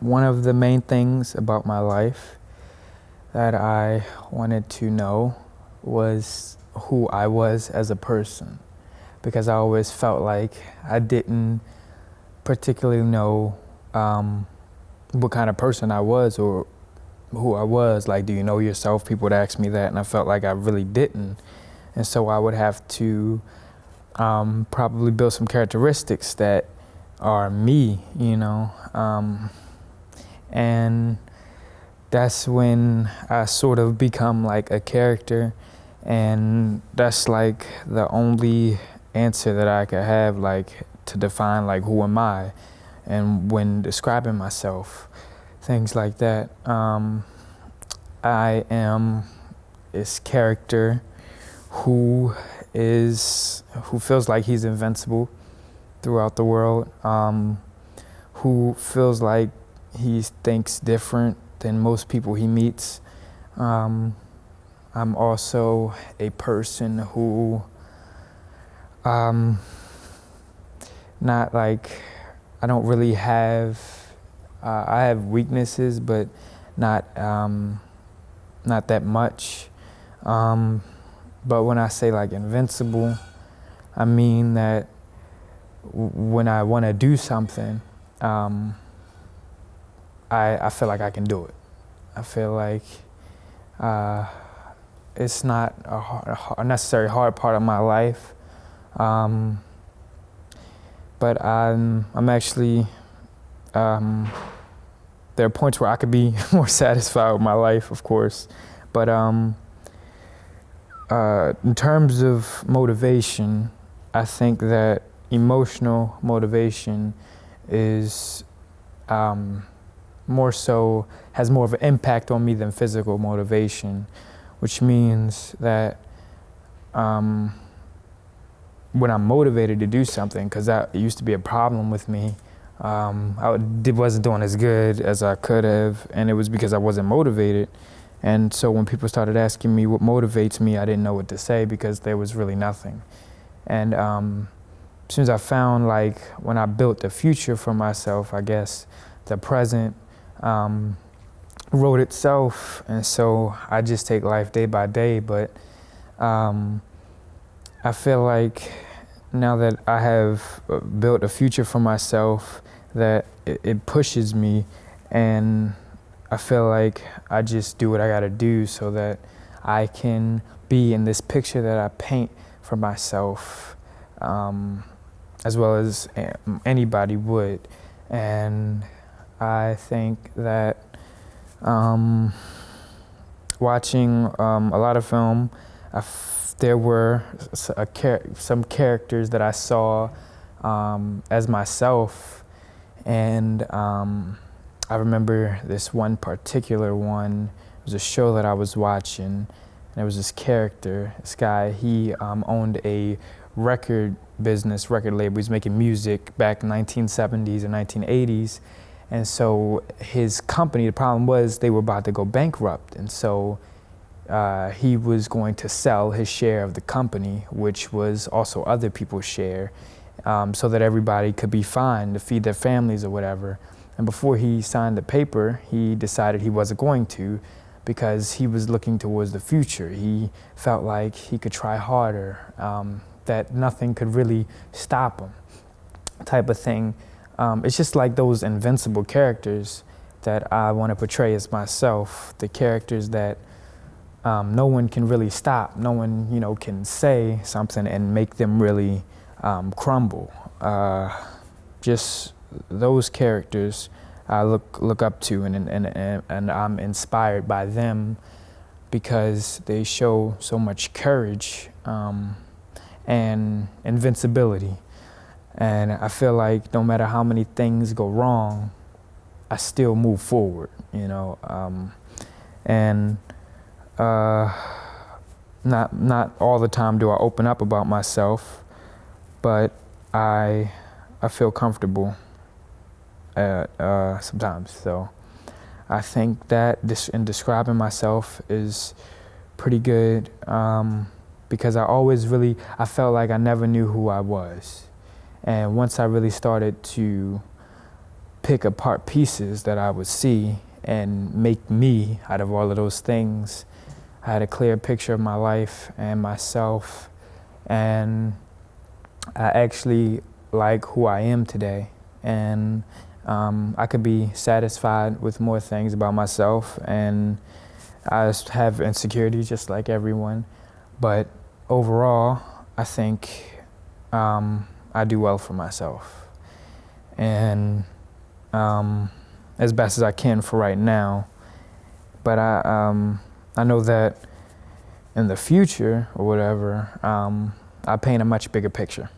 One of the main things about my life that I wanted to know was who I was as a person, because I always felt like I didn't particularly know what kind of person I was or who I was. Like, do you know yourself? People would ask me that, and I felt like I really didn't. And so I would have to probably build some characteristics that are me, and that's when I sort of become like a character, and that's like the only answer that I could have, like, to define like who am I, and when describing myself, things like that. I am this character who feels like he's invincible throughout the world, who feels like he thinks different than most people he meets. I'm also a person who not like, I don't really have, I have weaknesses, but not that much. But when I say like invincible, I mean that when I want to do something, I feel like I can do it. I feel like it's not a necessary hard part of my life, but I'm actually, there are points where I could be more satisfied with my life, of course, but in terms of motivation, I think that emotional motivation is more so, has more of an impact on me than physical motivation, which means that when I'm motivated to do something, because that used to be a problem with me, wasn't doing as good as I could have, and it was because I wasn't motivated. And so when people started asking me what motivates me, I didn't know what to say because there was really nothing. And as soon as I found, like, when I built the future for myself, I guess the present wrote itself. And so I just take life day by day. But I feel like now that I have built a future for myself, that it pushes me, and I feel like I just do what I gotta do so that I can be in this picture that I paint for myself, as well as anybody would. And I think that watching a lot of film, there were some characters that I saw as myself, and I remember this one particular one. It was a show that I was watching, and there was this character, this guy, he owned a record label. He was making music back in 1970s and 1980s. And so his company, the problem was they were about to go bankrupt. And so he was going to sell his share of the company, which was also other people's share, so that everybody could be fine to feed their families or whatever. And before he signed the paper, he decided he wasn't going to, because he was looking towards the future. He felt like he could try harder, that nothing could really stop him, type of thing. It's just like those invincible characters that I want to portray as myself, the characters that no one can really stop. No one, can say something and make them really crumble. Just those characters I look up to, and I'm inspired by them because they show so much courage and invincibility. And I feel like no matter how many things go wrong, I still move forward, and not all the time do I open up about myself, but I feel comfortable sometimes. So I think that in describing myself is pretty good, because I felt like I never knew who I was. And once I really started to pick apart pieces that I would see and make me out of all of those things. I had a clear picture of my life and myself, and I actually like who I am today. And I could be satisfied with more things about myself, and I have insecurities just like everyone. But overall, I think I do well for myself. And as best as I can for right now. But I know that in the future or whatever, I paint a much bigger picture.